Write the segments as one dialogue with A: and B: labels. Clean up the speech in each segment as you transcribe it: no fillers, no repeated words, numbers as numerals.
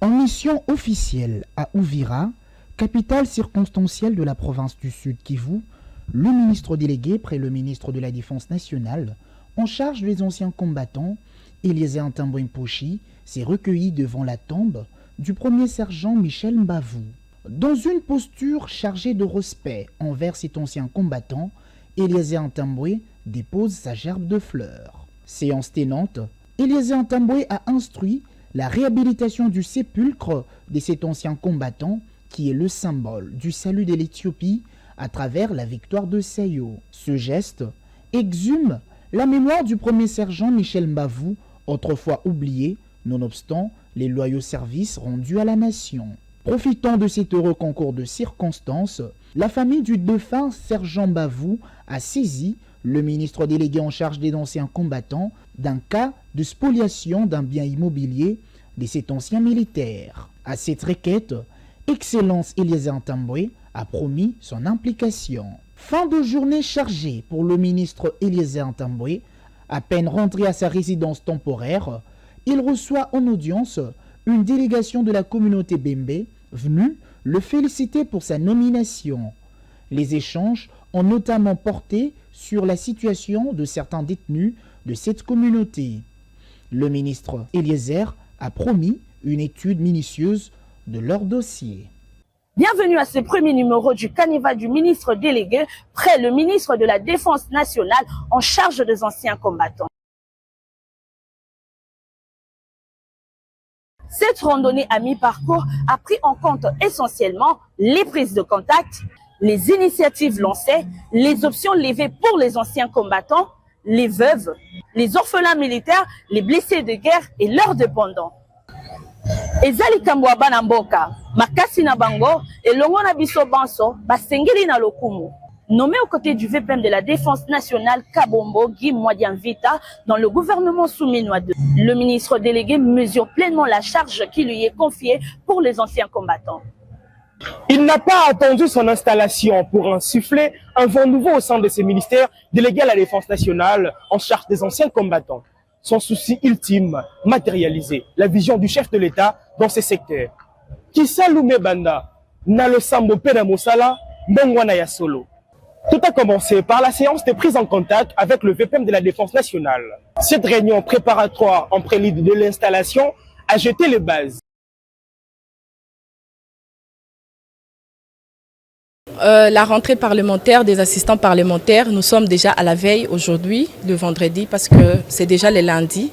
A: En mission officielle à Uvira, capitale circonstancielle de la province du Sud Kivu, le ministre délégué près le ministre de la Défense nationale, en charge des anciens combattants, Eliezer Ntambwe-Mposhi, s'est recueilli devant la tombe du premier sergent Michel Mbavou. Dans une posture chargée de respect envers cet ancien combattant, Eliezer Ntambwe dépose sa gerbe de fleurs. Séance tenante, Eliezer Ntambwe a instruit la réhabilitation du sépulcre de cet ancien combattant qui est le symbole du salut de l'Éthiopie à travers la victoire de Sayo. Ce geste exhume la mémoire du premier sergent Michel Mbavou, autrefois oublié, nonobstant les loyaux services rendus à la nation. Profitant de cet heureux concours de circonstances, la famille du défunt sergent Mbavou a saisi le ministre délégué en charge des anciens combattants d'un cas de spoliation d'un bien immobilier de cet ancien militaire. À cette requête, Excellence Eliezer Ntambwe a promis son implication. Fin de journée chargée pour le ministre Eliezer Ntambwe. À peine rentré à sa résidence temporaire, il reçoit en audience une délégation de la communauté Bembe venue le féliciter pour sa nomination. Les échanges ont notamment porté sur la situation de certains détenus de cette communauté. Le ministre Eliezer a promis une étude minutieuse de leur dossier.
B: Bienvenue à ce premier numéro du Canevas du ministre délégué près le ministre de la Défense nationale en charge des anciens combattants. Cette randonnée à mi-parcours a pris en compte essentiellement les prises de contact, les initiatives lancées, les options levées pour les anciens combattants, les veuves, les orphelins militaires, les blessés de guerre et leurs dépendants. Ezali kambwa bana mboka, makasi na bango, et longo na biso banso, basengeli na lokumu. Nommé aux côtés du VPM de la Défense nationale Kabombo Guy Mwadianvita dans le gouvernement souminois 2, le ministre délégué mesure pleinement la charge qui lui est confiée pour les anciens combattants.
C: Il n'a pas attendu son installation pour insuffler un vent nouveau au sein de ses ministères délégués à la Défense nationale en charge des anciens combattants. Son souci ultime, matérialiser la vision du chef de l'État dans ces secteurs. Kissa Lume Banda, Nalo Sambo Pena Mosala, Mbongwana ya Solo. Tout a commencé par la séance de prise en contact avec le VPM de la Défense nationale. Cette réunion préparatoire en prélude de l'installation a jeté les bases.
D: La rentrée parlementaire des assistants parlementaires, nous sommes déjà à la veille aujourd'hui, le vendredi, parce que c'est déjà le lundi.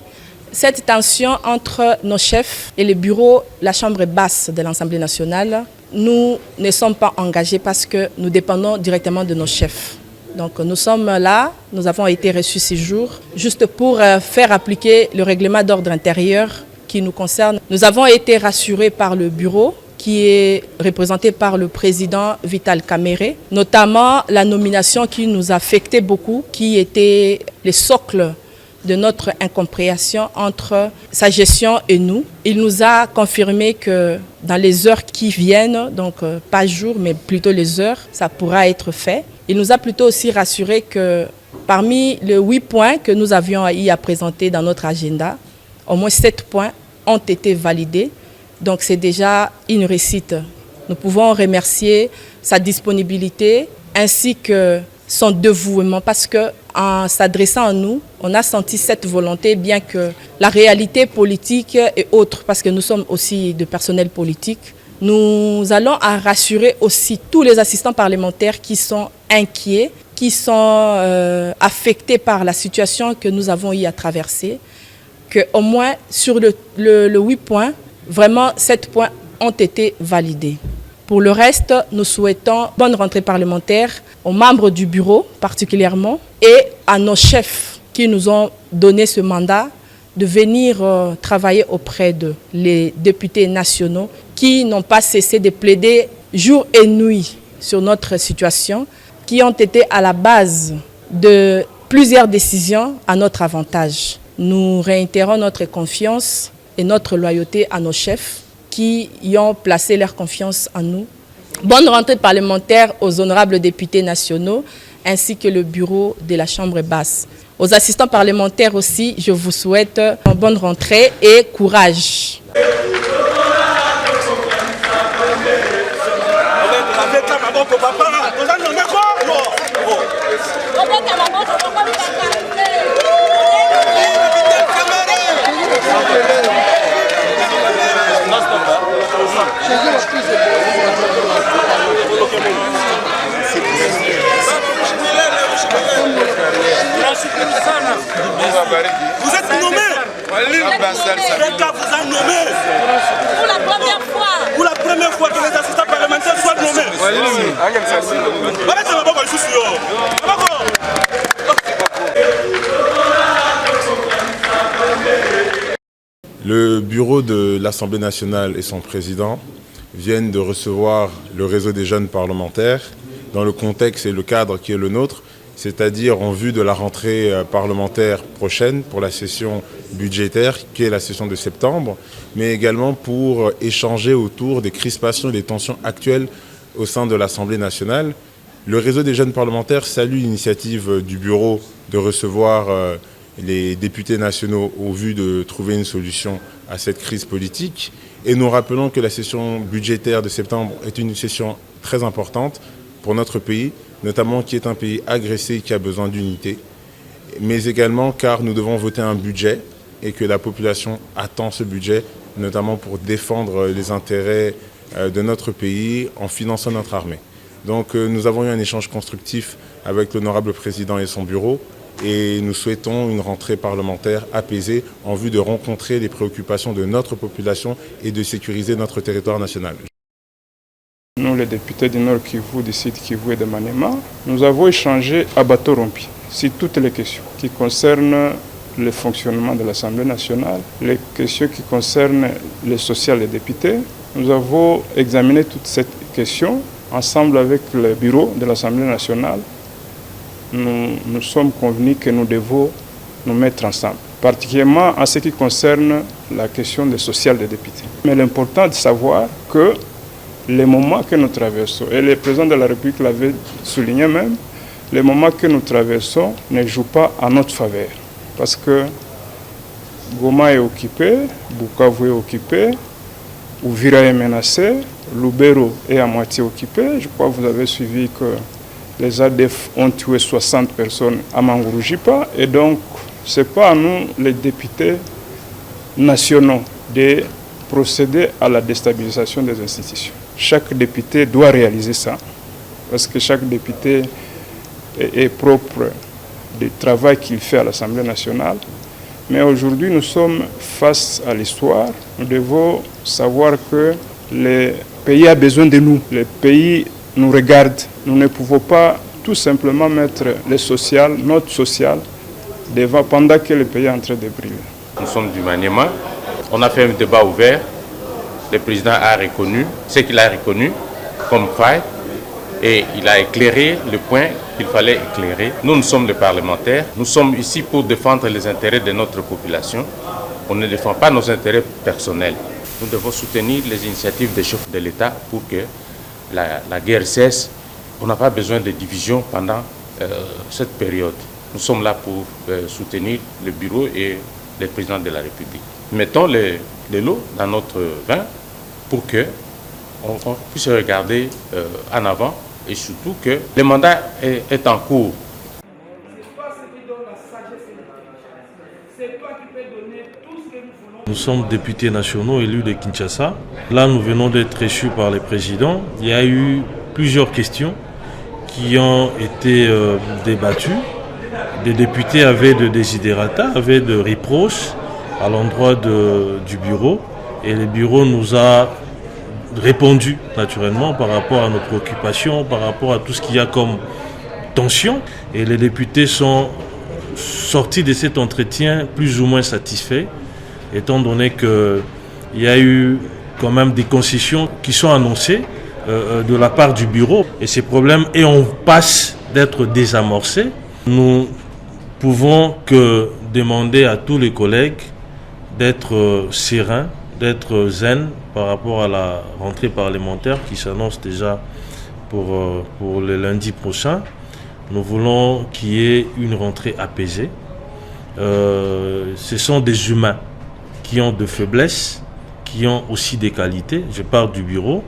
D: Cette tension entre nos chefs et le bureau, la chambre basse de l'Assemblée nationale, nous ne sommes pas engagés parce que nous dépendons directement de nos chefs. Donc nous sommes là, nous avons été reçus ces jours, juste pour faire appliquer le règlement d'ordre intérieur qui nous concerne. Nous avons été rassurés par le bureau, qui est représenté par le président Vital Kamerhe, notamment la nomination qui nous a affecté beaucoup, qui était le socle de notre incompréhension entre sa gestion et nous. Il nous a confirmé que dans les heures qui viennent, donc pas jour mais plutôt les heures, ça pourra être fait. Il nous a plutôt aussi rassuré que parmi les 8 points que nous avions à présenter dans notre agenda, au moins 7 points ont été validés. Donc c'est déjà une réussite. Nous pouvons remercier sa disponibilité ainsi que son dévouement parce qu'en s'adressant à nous, on a senti cette volonté, bien que la réalité politique est autre, parce que nous sommes aussi de personnel politique. Nous allons rassurer aussi tous les assistants parlementaires qui sont inquiets, qui sont affectés par la situation que nous avons eu à traverser, qu'au moins sur le 8 points, vraiment 7 points ont été validés. Pour le reste, nous souhaitons bonne rentrée parlementaire aux membres du bureau particulièrement et à nos chefs qui nous ont donné ce mandat de venir travailler auprès d'eux, les députés nationaux qui n'ont pas cessé de plaider jour et nuit sur notre situation, qui ont été à la base de plusieurs décisions à notre avantage. Nous réitérons notre confiance et notre loyauté à nos chefs qui y ont placé leur confiance en nous. Bonne rentrée parlementaire aux honorables députés nationaux ainsi que le bureau de la Chambre basse. Aux assistants parlementaires aussi, je vous souhaite une bonne rentrée et courage.
E: Vous êtes nommé. Quelqu'un vous a nommé. Pour la première fois. Pour la première fois que les assistants parlementaires soient nommés.
F: Le bureau de l'Assemblée nationale et son président viennent de recevoir le réseau des jeunes parlementaires dans le contexte et le cadre qui est le nôtre, c'est-à-dire en vue de la rentrée parlementaire prochaine pour la session budgétaire qui est la session de septembre, mais également pour échanger autour des crispations et des tensions actuelles au sein de l'Assemblée nationale. Le réseau des jeunes parlementaires salue l'initiative du bureau de recevoir les députés nationaux au vu de trouver une solution à cette crise politique. Et nous rappelons que la session budgétaire de septembre est une session très importante pour notre pays, notamment qui est un pays agressé et qui a besoin d'unité, mais également car nous devons voter un budget et que la population attend ce budget, notamment pour défendre les intérêts de notre pays en finançant notre armée. Donc nous avons eu un échange constructif avec l'honorable président et son bureau et nous souhaitons une rentrée parlementaire apaisée en vue de rencontrer les préoccupations de notre population et de sécuriser notre territoire national.
G: Nous, les députés du Nord Kivu, du Sud Kivu et de Maniema, nous avons échangé à bateau rompu sur toutes les questions qui concernent le fonctionnement de l'Assemblée nationale, les questions qui concernent les social des députés. Nous avons examiné toutes ces questions ensemble avec le bureau de l'Assemblée nationale. Nous sommes convenus que nous devons nous mettre ensemble, particulièrement en ce qui concerne la question des social des députés. Mais l'important de savoir que les moments que nous traversons, et le président de la République l'avait souligné même, les moments que nous traversons ne jouent pas en notre faveur. Parce que Goma est occupé, Bukavu est occupé, Uvira est menacé, Lubero est à moitié occupé. Je crois que vous avez suivi que les ADF ont tué 60 personnes à Mangurujipa. Et donc, ce n'est pas à nous, les députés nationaux, de procéder à la déstabilisation des institutions. Chaque député doit réaliser ça, parce que chaque député est propre du travail qu'il fait à l'Assemblée nationale. Mais aujourd'hui, nous sommes face à l'histoire. Nous devons savoir que le pays a besoin de nous. Le pays nous regarde. Nous ne pouvons pas tout simplement mettre le social, notre social, devant pendant que le pays est en train de brûler.
H: Nous sommes du Maniema. On a fait un débat ouvert. Le président a reconnu ce qu'il a reconnu comme faille et il a éclairé le point qu'il fallait éclairer. Nous sommes les parlementaires. Nous sommes ici pour défendre les intérêts de notre population. On ne défend pas nos intérêts personnels. Nous devons soutenir les initiatives des chefs de l'État pour que la guerre cesse. On n'a pas besoin de division pendant cette période. Nous sommes là pour soutenir le bureau et le président de la République. Mettons les lots dans notre vin pour qu'on puisse regarder en avant et surtout que le mandat est en cours.
I: Nous sommes députés nationaux élus de Kinshasa. Là, nous venons d'être reçus par le président. Il y a eu plusieurs questions qui ont été débattues. Des députés avaient de desiderata, avaient de reproches à l'endroit du bureau. Et le bureau nous a répondu naturellement par rapport à nos préoccupations, par rapport à tout ce qu'il y a comme tension. Et les députés sont sortis de cet entretien plus ou moins satisfaits, étant donné qu'il y a eu quand même des concessions qui sont annoncées de la part du bureau. Et ces problèmes, et on passe d'être désamorcés. Nous pouvons que demander à tous les collègues d'être sereins, d'être zen par rapport à la rentrée parlementaire qui s'annonce déjà pour le lundi prochain. Nous voulons qu'il y ait une rentrée apaisée. Ce sont des humains qui ont de faiblesses, qui ont aussi des qualités. Je parle du bureau.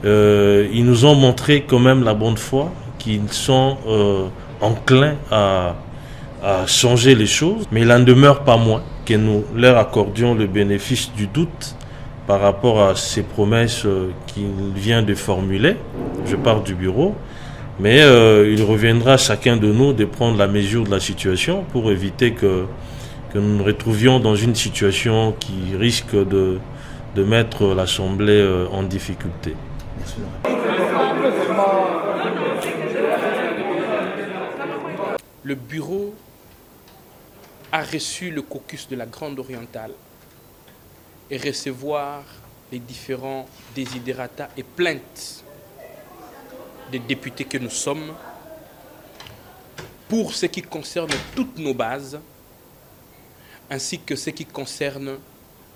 I: Ils nous ont montré quand même la bonne foi, qu'ils sont enclins à changer les choses. Mais il n'en demeure pas moins que nous leur accordions le bénéfice du doute par rapport à ces promesses qu'il vient de formuler. Je parle du bureau. Mais il reviendra à chacun de nous de prendre la mesure de la situation pour éviter que nous nous retrouvions dans une situation qui risque de mettre l'Assemblée en difficulté.
J: Le bureau a reçu le caucus de la Grande Orientale et recevoir les différents desiderata et plaintes des députés que nous sommes pour ce qui concerne toutes nos bases ainsi que ce qui concerne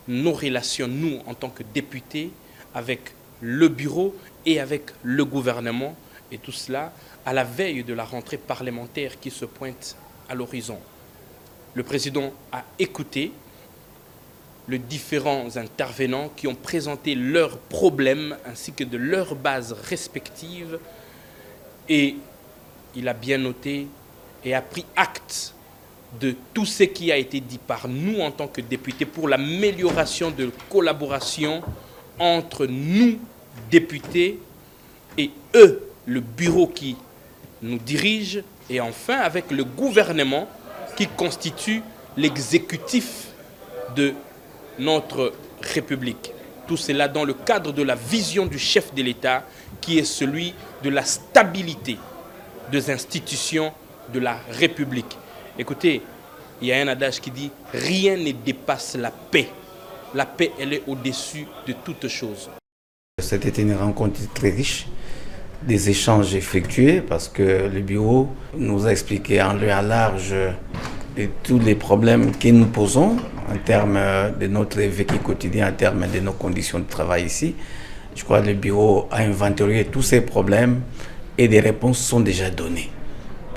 J: nos relations, nous en tant que députés, avec le bureau et avec le gouvernement, et tout cela à la veille de la rentrée parlementaire qui se pointe à l'horizon. Le président a écouté les différents intervenants qui ont présenté leurs problèmes ainsi que de leurs bases respectives, et il a bien noté et a pris acte de tout ce qui a été dit par nous en tant que députés pour l'amélioration de collaboration entre nous, députés, et eux, le bureau qui nous dirige, et enfin avec le gouvernement qui constitue l'exécutif de notre République. Tout cela dans le cadre de la vision du chef de l'État qui est celui de la stabilité des institutions de la République. Écoutez, il y a un adage qui dit « Rien ne dépasse la paix ». La paix, elle est au-dessus de toute chose.
K: C'était une rencontre très riche, des échanges effectués parce que le bureau nous a expliqué en long et en large de tous les problèmes que nous posons en termes de notre vécu quotidien, en termes de nos conditions de travail ici. Je crois que le bureau a inventarié tous ces problèmes et des réponses sont déjà données.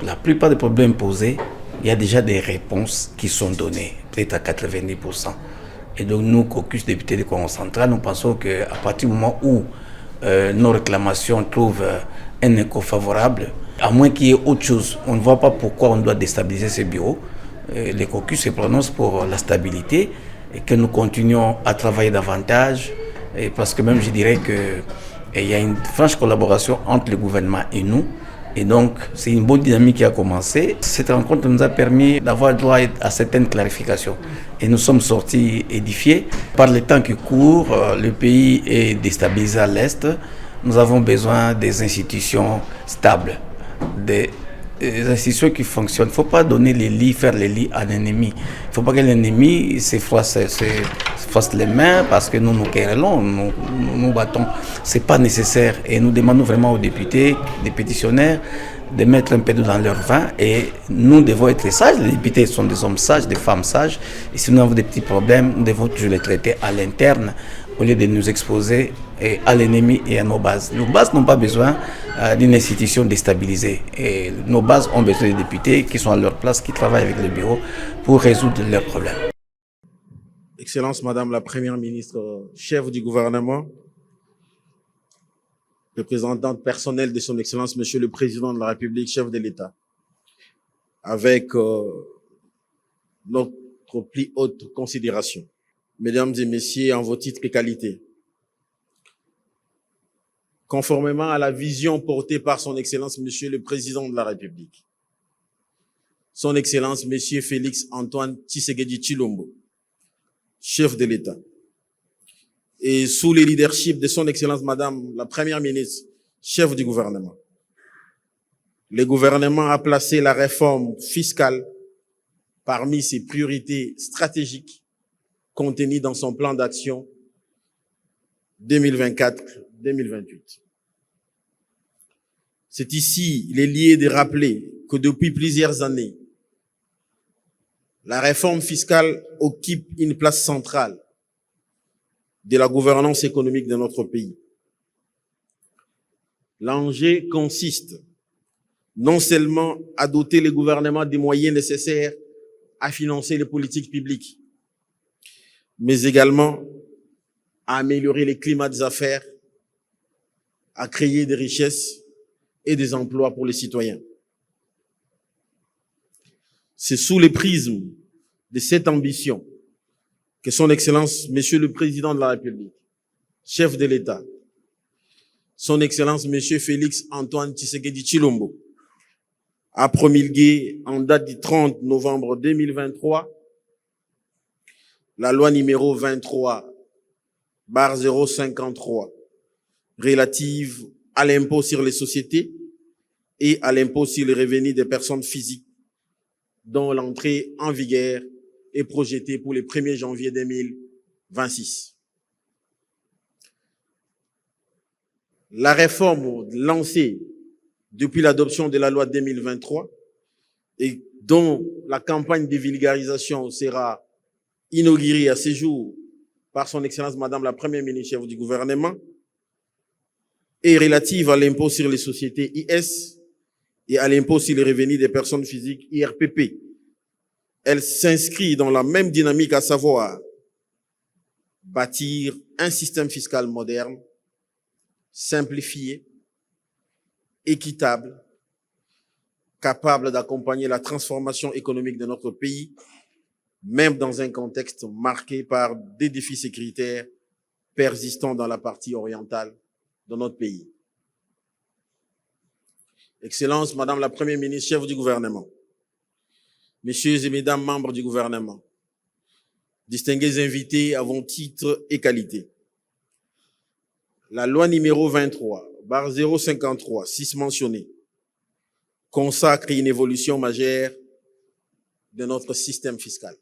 K: La plupart des problèmes posés, il y a déjà des réponses qui sont données, peut-être à 90%. Et donc nous, caucus députés du Congrès central, nous pensons qu'à partir du moment où nos réclamations trouvent un écho favorable, à moins qu'il y ait autre chose, on ne voit pas pourquoi on doit déstabiliser ce bureau. Les caucus se prononcent pour la stabilité et que nous continuons à travailler davantage, et parce que même je dirais qu'il y a une franche collaboration entre le gouvernement et nous. Et donc, c'est une bonne dynamique qui a commencé. Cette rencontre nous a permis d'avoir droit à certaines clarifications. Et nous sommes sortis édifiés. Par le temps qui court, le pays est déstabilisé à l'Est. Nous avons besoin des institutions stables, des institutions qui fonctionnent. Il ne faut pas donner les lits, faire les lits à l'ennemi. Il ne faut pas que l'ennemi se fasse les mains parce que nous nous querellons, nous battons. Ce n'est pas nécessaire. Et nous demandons vraiment aux députés, des pétitionnaires, de mettre un peu d'eau dans leur vin. Et nous devons être sages. Les députés sont des hommes sages, des femmes sages. Et si nous avons des petits problèmes, nous devons toujours les traiter à l'interne au lieu de nous exposer à l'ennemi et à nos bases. Nos bases n'ont pas besoin d'une institution déstabilisée. Et nos bases ont besoin des députés qui sont à leur place, qui travaillent avec le bureau pour résoudre leurs problèmes.
L: Excellence, Madame la Première ministre, chef du gouvernement, représentante personnelle de son Excellence, Monsieur le Président de la République, chef de l'État, avec notre plus haute considération. Mesdames et Messieurs, en vos titres et qualités, conformément à la vision portée par son Excellence, Monsieur le Président de la République, son Excellence, Monsieur Félix Antoine Tshisekedi Tshilombo, chef de l'État, et sous le leadership de son Excellence, Madame la Première ministre, chef du gouvernement, le gouvernement a placé la réforme fiscale parmi ses priorités stratégiques contenues dans son plan d'action 2024-2028. C'est ici, il est lié de rappeler que depuis plusieurs années, la réforme fiscale occupe une place centrale de la gouvernance économique de notre pays. L'enjeu consiste non seulement à doter le gouvernement des moyens nécessaires à financer les politiques publiques, mais également à améliorer le climat des affaires, à créer des richesses et des emplois pour les citoyens. C'est sous le prisme de cette ambition que son Excellence, Monsieur le Président de la République, chef de l'État, son Excellence, Monsieur Félix Antoine Tshisekedi Tshilombo, a promulgué en date du 30 novembre 2023 la loi numéro 23/053 relative à l'impôt sur les sociétés et à l'impôt sur les revenus des personnes physiques, dont l'entrée en vigueur est projetée pour le 1er janvier 2026. La réforme lancée depuis l'adoption de la loi 2023 et dont la campagne de vulgarisation sera inaugurée à ce jour par son Excellence Madame la Première ministre chef du gouvernement est relative à l'impôt sur les sociétés IS et à l'impôt sur les revenus des personnes physiques IRPP. Elle s'inscrit dans la même dynamique, à savoir bâtir un système fiscal moderne, simplifié, équitable, capable d'accompagner la transformation économique de notre pays, même dans un contexte marqué par des défis sécuritaires persistants dans la partie orientale de notre pays. Excellences, Madame la Première ministre, chef du gouvernement, Messieurs et Mesdames membres du gouvernement, distingués invités à vos titres et qualités, la loi numéro 23/053, susmentionnée, consacre une évolution majeure de notre système fiscal.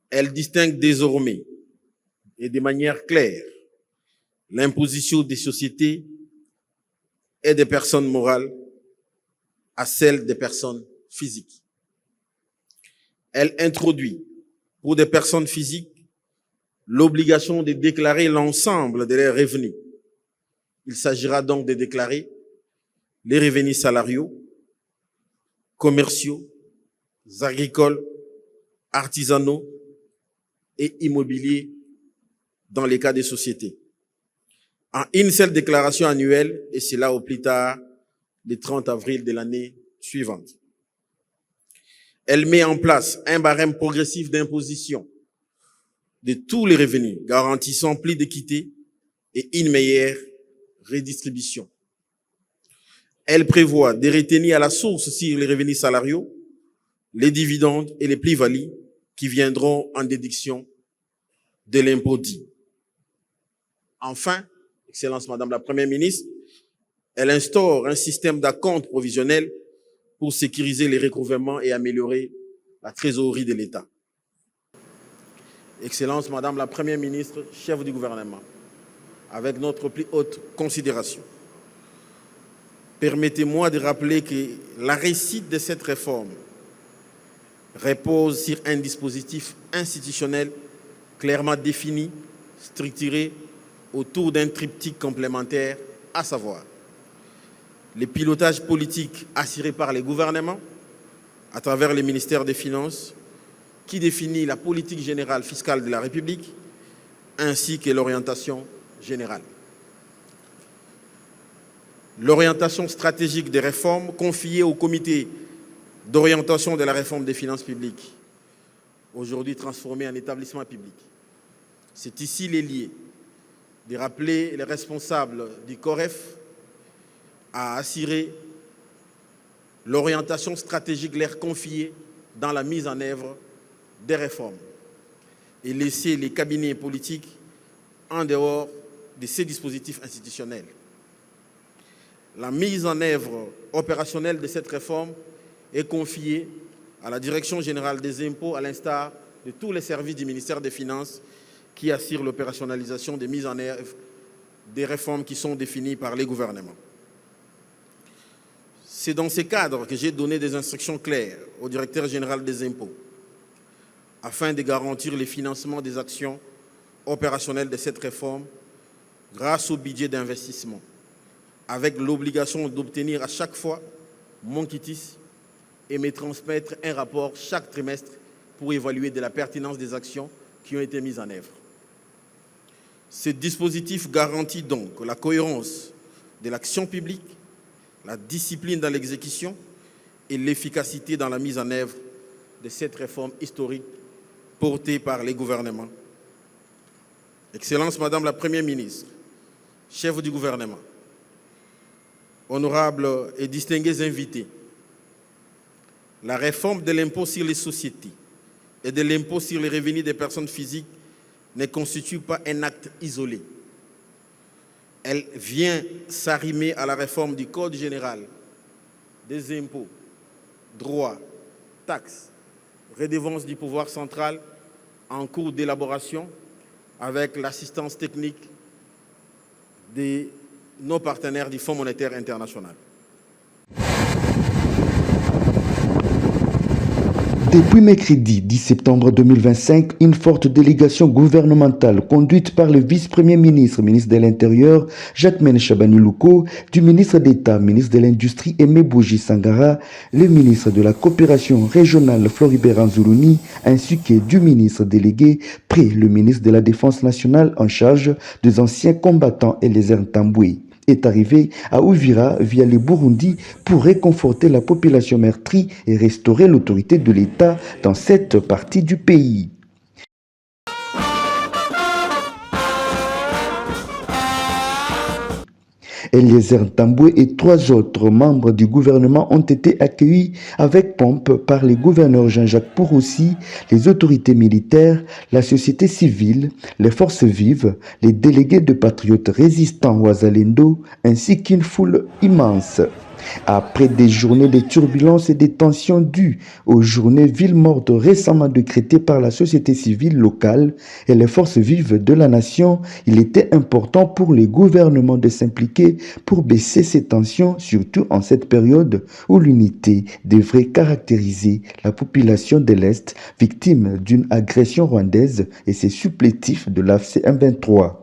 L: Elle distingue désormais et de manière claire l'imposition des sociétés et des personnes morales à celle des personnes physiques. Elle introduit pour des personnes physiques l'obligation de déclarer l'ensemble de leurs revenus. Il s'agira donc de déclarer les revenus salariaux, commerciaux, agricoles, artisanaux et immobiliers dans les cas des sociétés, en une seule déclaration annuelle, et cela au plus tard le 30 avril de l'année suivante. Elle met en place un barème progressif d'imposition de tous les revenus, garantissant plus d'équité et une meilleure redistribution. Elle prévoit de retenir à la source sur les revenus salariaux les dividendes et les plus-values qui viendront en déduction de l'impôt dit. Enfin, Excellence Madame la Première ministre, elle instaure un système d'acompte provisionnel pour sécuriser les recouvrements et améliorer la trésorerie de l'État. Excellence Madame la Première ministre, chef du gouvernement, avec notre plus haute considération, permettez-moi de rappeler que la réussite de cette réforme repose sur un dispositif institutionnel clairement défini, structuré autour d'un triptyque complémentaire, à savoir le pilotage politique assuré par les gouvernements à travers le ministère des Finances, qui définit la politique générale fiscale de la République, ainsi que l'orientation générale. L'orientation stratégique des réformes confiée au comité d'orientation de la réforme des finances publiques, aujourd'hui transformé en établissement public. C'est ici les liés de rappeler les responsables du COREF à assurer l'orientation stratégique leur confiée dans la mise en œuvre des réformes et laisser les cabinets politiques en dehors de ces dispositifs institutionnels. La mise en œuvre opérationnelle de cette réforme est confiée à la Direction générale des impôts, à l'instar de tous les services du ministère des Finances qui assurent l'opérationnalisation des mises en œuvre des réformes qui sont définies par les gouvernements. C'est dans ces cadres que j'ai donné des instructions claires au directeur général des impôts afin de garantir le financement des actions opérationnelles de cette réforme grâce au budget d'investissement, avec l'obligation d'obtenir à chaque fois mon quitus et me transmettre un rapport chaque trimestre pour évaluer de la pertinence des actions qui ont été mises en œuvre. Ce dispositif garantit donc la cohérence de l'action publique, la discipline dans l'exécution et l'efficacité dans la mise en œuvre de cette réforme historique portée par les gouvernements. Excellence Madame la Première ministre, chef du gouvernement, honorables et distingués invités, la réforme de l'impôt sur les sociétés et de l'impôt sur les revenus des personnes physiques ne constitue pas un acte isolé. Elle vient s'arrimer à la réforme du Code général des impôts, droits, taxes, redevances du pouvoir central en cours d'élaboration avec l'assistance technique de nos partenaires du Fonds monétaire international.
M: Depuis mercredi 10 septembre 2025, une forte délégation gouvernementale conduite par le vice-premier ministre, ministre de l'Intérieur, Jacquemain Chabani-Louko, du ministre d'État, ministre de l'Industrie, Aimé Bougie Sangara, le ministre de la Coopération régionale, Floribert Anzourouni, ainsi que du ministre délégué, près le ministre de la Défense nationale en charge des anciens combattants Eliezer Ntambwe, est arrivé à Uvira via le Burundi pour réconforter la population meurtrie et restaurer l'autorité de l'État dans cette partie du pays. Eliezer Ntambwe et 3 autres membres du gouvernement ont été accueillis avec pompe par les gouverneurs Jean-Jacques Pouroussi, les autorités militaires, la société civile, les forces vives, les délégués de patriotes résistants Ouazalendo, ainsi qu'une foule immense. Après des journées de turbulences et de tensions dues aux journées villes mortes récemment décrétées par la société civile locale et les forces vives de la nation, il était important pour les gouvernements de s'impliquer pour baisser ces tensions, surtout en cette période où l'unité devrait caractériser la population de l'Est victime d'une agression rwandaise et ses supplétifs de l'AFC M23.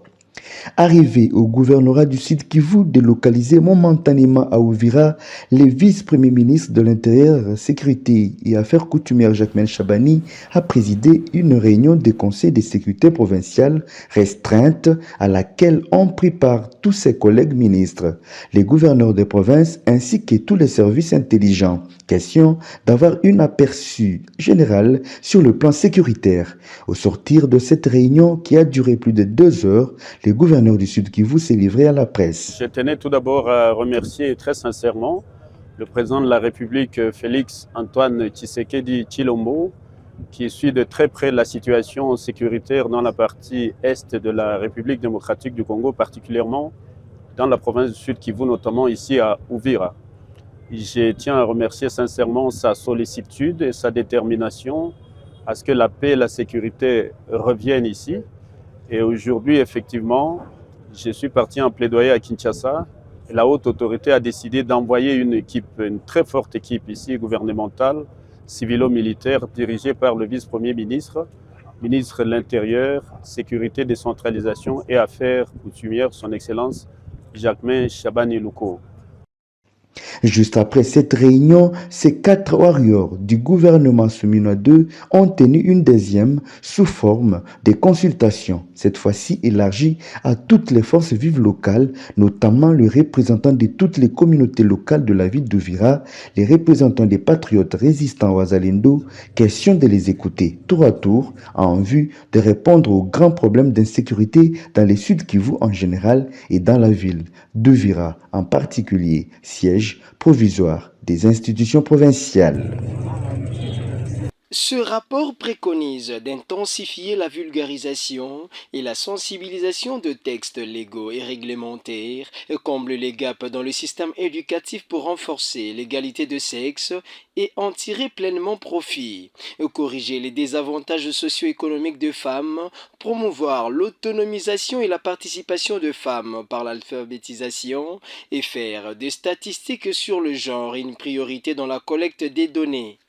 M: Arrivé au gouvernorat du Sud Kivu, délocalisé momentanément à Uvira, le vice-premier ministre de l'Intérieur, Sécurité et Affaires coutumières Jacquemain Chabani a présidé une réunion du Conseil de sécurité provinciale restreinte à laquelle ont pris part tous ses collègues ministres, les gouverneurs des provinces ainsi que tous les services intelligents. Question d'avoir un aperçu général sur le plan sécuritaire. Au sortir de cette réunion qui a duré plus de 2 heures, le gouverneur du Sud Kivu s'est livré à la presse.
N: Je tenais tout d'abord à remercier très sincèrement le président de la République, Félix Antoine Tshisekedi Tshilombo, qui suit de très près la situation sécuritaire dans la partie est de la République démocratique du Congo, particulièrement dans la province du Sud Kivu, notamment ici à Uvira. Je tiens à remercier sincèrement sa sollicitude et sa détermination à ce que la paix et la sécurité reviennent ici. Et aujourd'hui, effectivement, je suis parti en plaidoyer à Kinshasa. Et la haute autorité a décidé d'envoyer une équipe, une très forte équipe ici, gouvernementale, civilo-militaire, dirigée par le vice-premier ministre, ministre de l'Intérieur, Sécurité, Décentralisation et Affaires coutumières, son Excellence Jacquemain Chabani-Louko.
M: Juste après cette réunion, ces 4 warriors du gouvernement Souminois II ont tenu une deuxième sous forme de consultations, cette fois-ci élargie à toutes les forces vives locales, notamment les représentants de toutes les communautés locales de la ville d'Uvira, les représentants des patriotes résistants Ouazalendo, question de les écouter tour à tour en vue de répondre aux grands problèmes d'insécurité dans les Sud Kivu en général et dans la ville d'Uvira en particulier, siège provisoire des institutions provinciales.
O: Ce rapport préconise d'intensifier la vulgarisation et la sensibilisation de textes légaux et réglementaires, comble les gaps dans le système éducatif pour renforcer l'égalité de sexe et en tirer pleinement profit, corriger les désavantages socio-économiques de femmes, promouvoir l'autonomisation et la participation de femmes par l'alphabétisation et faire des statistiques sur le genre une priorité dans la collecte des données.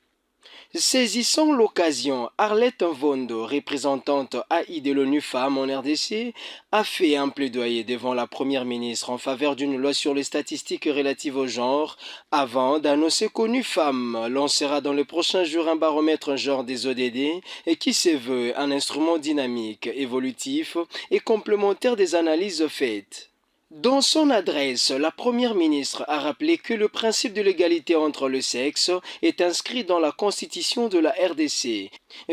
O: Saisissant l'occasion, Arlette Nvondo, représentante AI de l'ONU Femmes en RDC, a fait un plaidoyer devant la Première ministre en faveur d'une loi sur les statistiques relatives au genre, avant d'annoncer qu'ONU Femmes lancera dans les prochains jours un baromètre genre des ODD et qui se veut un instrument dynamique, évolutif et complémentaire des analyses faites. Dans son adresse, la Première ministre a rappelé que le principe de l'égalité entre les sexes est inscrit dans la Constitution de la RDC,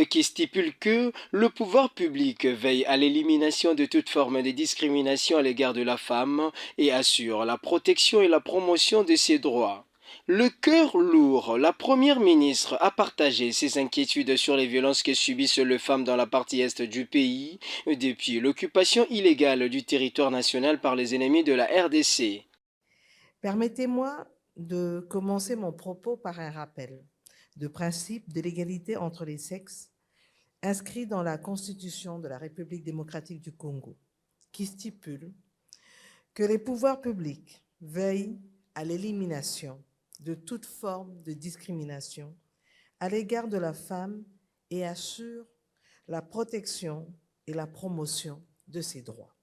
O: qui stipule que le pouvoir public veille à l'élimination de toute forme de discrimination à l'égard de la femme et assure la protection et la promotion de ses droits. Le cœur lourd, la Première ministre a partagé ses inquiétudes sur les violences que subissent les femmes dans la partie est du pays depuis l'occupation illégale du territoire national par les ennemis de la RDC.
P: Permettez-moi de commencer mon propos par un rappel de principe de l'égalité entre les sexes inscrit dans la Constitution de la République démocratique du Congo, qui stipule que les pouvoirs publics veillent à l'élimination de toute forme de discrimination à l'égard de la femme et assure la protection et la promotion de ses droits.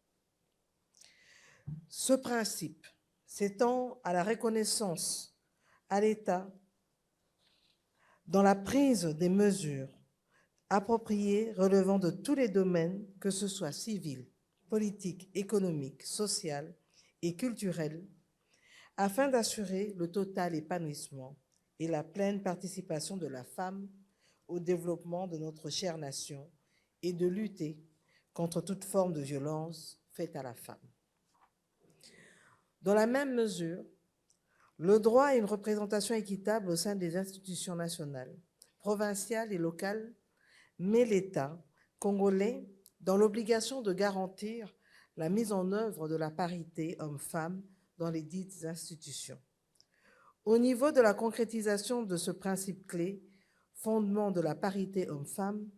P: Ce principe s'étend à la reconnaissance à l'État dans la prise des mesures appropriées relevant de tous les domaines, que ce soit civil, politique, économique, social et culturel, afin d'assurer le total épanouissement et la pleine participation de la femme au développement de notre chère nation et de lutter contre toute forme de violence faite à la femme. Dans la même mesure, le droit à une représentation équitable au sein des institutions nationales, provinciales et locales met l'État congolais dans l'obligation de garantir la mise en œuvre de la parité homme-femme dans les dites institutions. Au niveau de la concrétisation de ce principe clé, fondement de la parité homme-femme,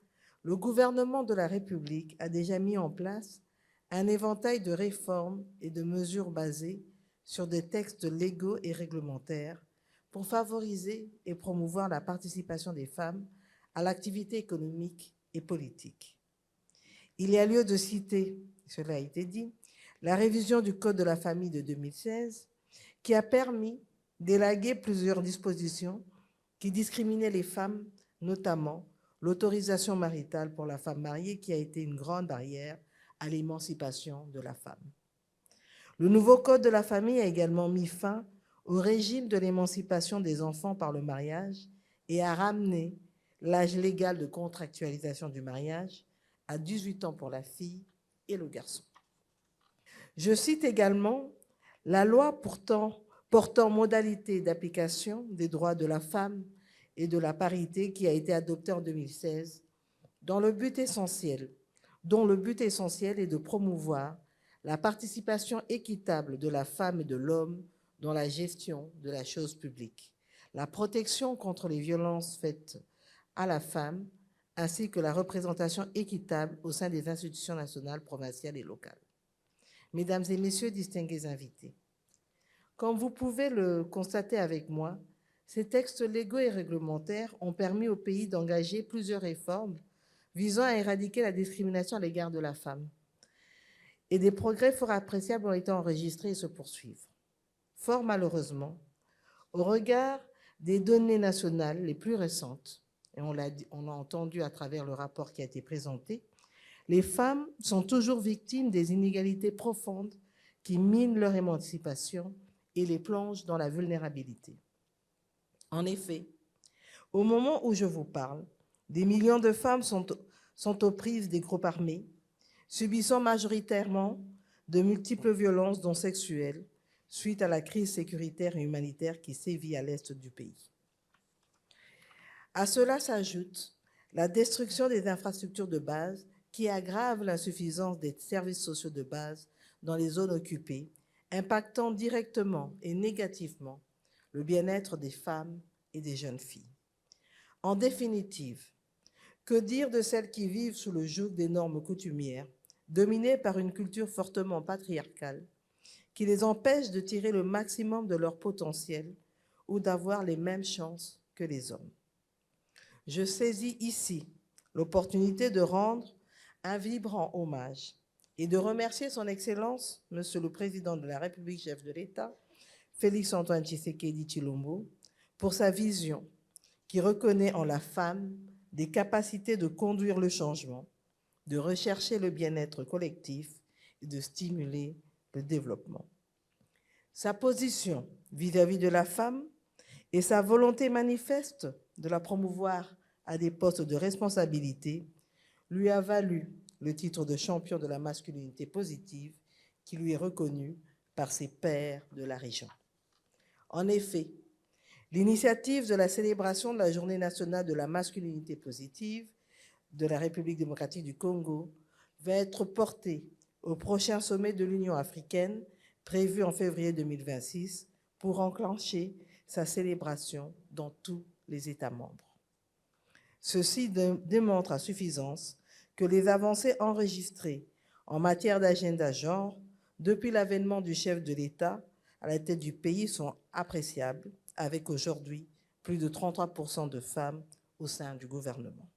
P: le gouvernement de la République a déjà mis en place un éventail de réformes et de mesures basées sur des textes légaux et réglementaires pour favoriser et promouvoir la participation des femmes à l'activité économique et politique. Il y a lieu de citer, cela a été dit, la révision du Code de la famille de 2016 qui a permis d'élaguer plusieurs dispositions qui discriminaient les femmes, notamment l'autorisation maritale pour la femme mariée qui a été une grande barrière à l'émancipation de la femme. Le nouveau Code de la famille a également mis fin au régime de l'émancipation des enfants par le mariage et a ramené l'âge légal de contractualisation du mariage à 18 ans pour la fille et le garçon. Je cite également la loi portant modalité d'application des droits de la femme et de la parité qui a été adoptée en 2016, dont le but essentiel est de promouvoir la participation équitable de la femme et de l'homme dans la gestion de la chose publique, la protection contre les violences faites à la femme, ainsi que la représentation équitable au sein des institutions nationales, provinciales et locales. Mesdames et messieurs, distingués invités, comme vous pouvez le constater avec moi, ces textes légaux et réglementaires ont permis au pays d'engager plusieurs réformes visant à éradiquer la discrimination à l'égard de la femme. Et des progrès fort appréciables ont été enregistrés et se poursuivent. Fort malheureusement, au regard des données nationales les plus récentes, et on l'a entendu à travers le rapport qui a été présenté, les femmes sont toujours victimes des inégalités profondes qui minent leur émancipation et les plongent dans la vulnérabilité. En effet, au moment où je vous parle, des millions de femmes sont aux prises des groupes armés, subissant majoritairement de multiples violences, dont sexuelles, suite à la crise sécuritaire et humanitaire qui sévit à l'est du pays. À cela s'ajoute la destruction des infrastructures de base qui aggrave l'insuffisance des services sociaux de base dans les zones occupées, impactant directement et négativement le bien-être des femmes et des jeunes filles. En définitive, que dire de celles qui vivent sous le joug des normes coutumières, dominées par une culture fortement patriarcale, qui les empêche de tirer le maximum de leur potentiel ou d'avoir les mêmes chances que les hommes. Je saisis ici l'opportunité de rendre un vibrant hommage et de remercier son Excellence, Monsieur le Président de la République, chef de l'État, Félix Antoine Tshisekedi Tshilombo, pour sa vision qui reconnaît en la femme des capacités de conduire le changement, de rechercher le bien-être collectif et de stimuler le développement. Sa position vis-à-vis de la femme et sa volonté manifeste de la promouvoir à des postes de responsabilité lui a valu le titre de champion de la masculinité positive qui lui est reconnu par ses pairs de la région. En effet, l'initiative de la célébration de la Journée nationale de la masculinité positive de la République démocratique du Congo va être portée au prochain sommet de l'Union africaine prévu en février 2026 pour enclencher sa célébration dans tous les États membres. Ceci démontre à suffisance que les avancées enregistrées en matière d'agenda genre depuis l'avènement du chef de l'État à la tête du pays sont appréciables, avec aujourd'hui plus de 33% de femmes au sein du gouvernement.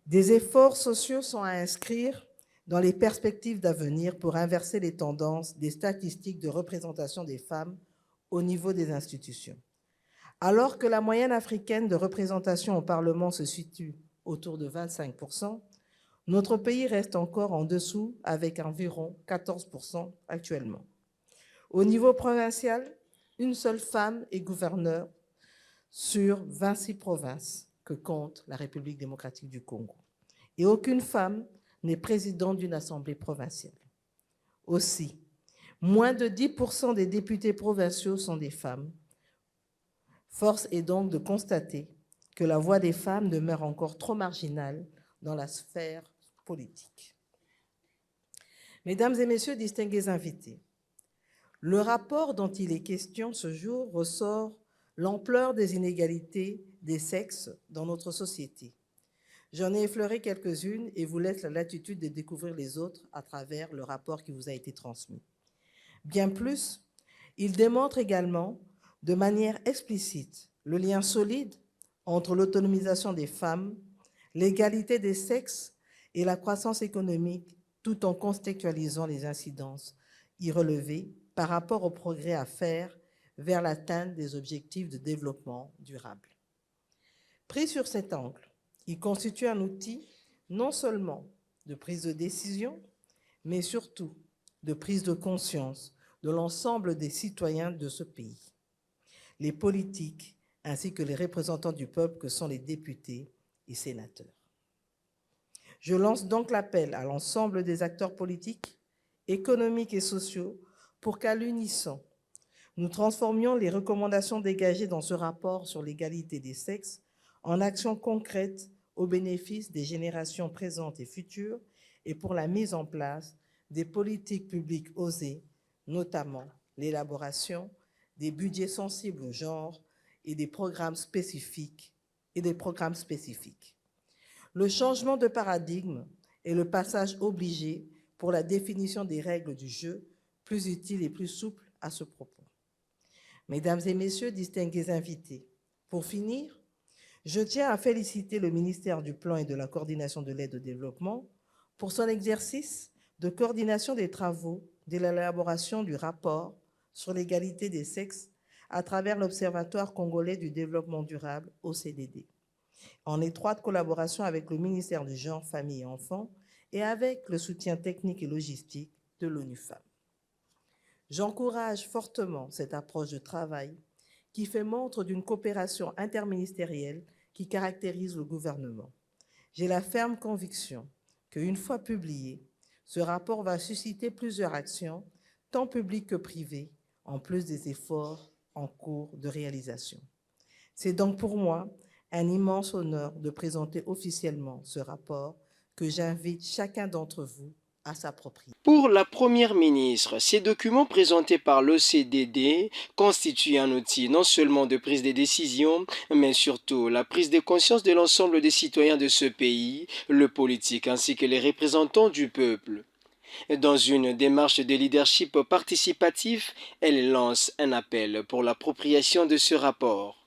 P: Des efforts sociaux sont à inscrire dans les perspectives d'avenir pour inverser les tendances des statistiques de représentation des femmes au niveau des institutions. Alors que la moyenne africaine de représentation au Parlement se situe autour de 25%, notre pays reste encore en dessous avec environ 14% actuellement. Au niveau provincial, une seule femme est gouverneure sur 26 provinces que compte la République démocratique du Congo. Et aucune femme n'est présidente d'une assemblée provinciale. Aussi, moins de 10% des députés provinciaux sont des femmes. Force est donc de constater que la voix des femmes demeure encore trop marginale dans la sphère politique. Mesdames et messieurs, distingués invités, le rapport dont il est question ce jour ressort l'ampleur des inégalités des sexes dans notre société. J'en ai effleuré quelques-unes et vous laisse la latitude de découvrir les autres à travers le rapport qui vous a été transmis. Bien plus, il démontre également de manière explicite le lien solide entre l'autonomisation des femmes, l'égalité des sexes et la croissance économique, tout en contextualisant les incidences y relevées par rapport au progrès à faire vers l'atteinte des objectifs de développement durable. Pris sur cet angle, il constitue un outil non seulement de prise de décision, mais surtout de prise de conscience de l'ensemble des citoyens de ce pays, les politiques ainsi que les représentants du peuple que sont les députés et sénateurs. Je lance donc l'appel à l'ensemble des acteurs politiques, économiques et sociaux pour qu'à l'unisson, nous transformions les recommandations dégagées dans ce rapport sur l'égalité des sexes en actions concrètes au bénéfice des générations présentes et futures et pour la mise en place des politiques publiques osées, notamment l'élaboration des budgets sensibles au genre et des programmes spécifiques. Le changement de paradigme est le passage obligé pour la définition des règles du jeu, plus utiles et plus souples à ce propos. Mesdames et messieurs, distingués invités, pour finir, je tiens à féliciter le ministère du Plan et de la Coordination de l'aide au développement pour son exercice de coordination des travaux de l'élaboration du rapport sur l'égalité des sexes à travers l'Observatoire congolais du développement durable, OCDD, en étroite collaboration avec le ministère du Genre, Famille et Enfants et avec le soutien technique et logistique de l'ONU Femmes. J'encourage fortement cette approche de travail qui fait montre d'une coopération interministérielle qui caractérise le gouvernement. J'ai la ferme conviction qu'une fois publié, ce rapport va susciter plusieurs actions, tant publiques que privées, en plus des efforts en cours de réalisation. C'est donc pour moi un immense honneur de présenter officiellement ce rapport que j'invite chacun d'entre vous à s'approprier.
O: Pour la Première ministre, ces documents présentés par l'OCDD constituent un outil non seulement de prise de décision, mais surtout la prise de conscience de l'ensemble des citoyens de ce pays, le politique ainsi que les représentants du peuple. Dans une démarche de leadership participatif, elle lance un appel pour l'appropriation de ce rapport.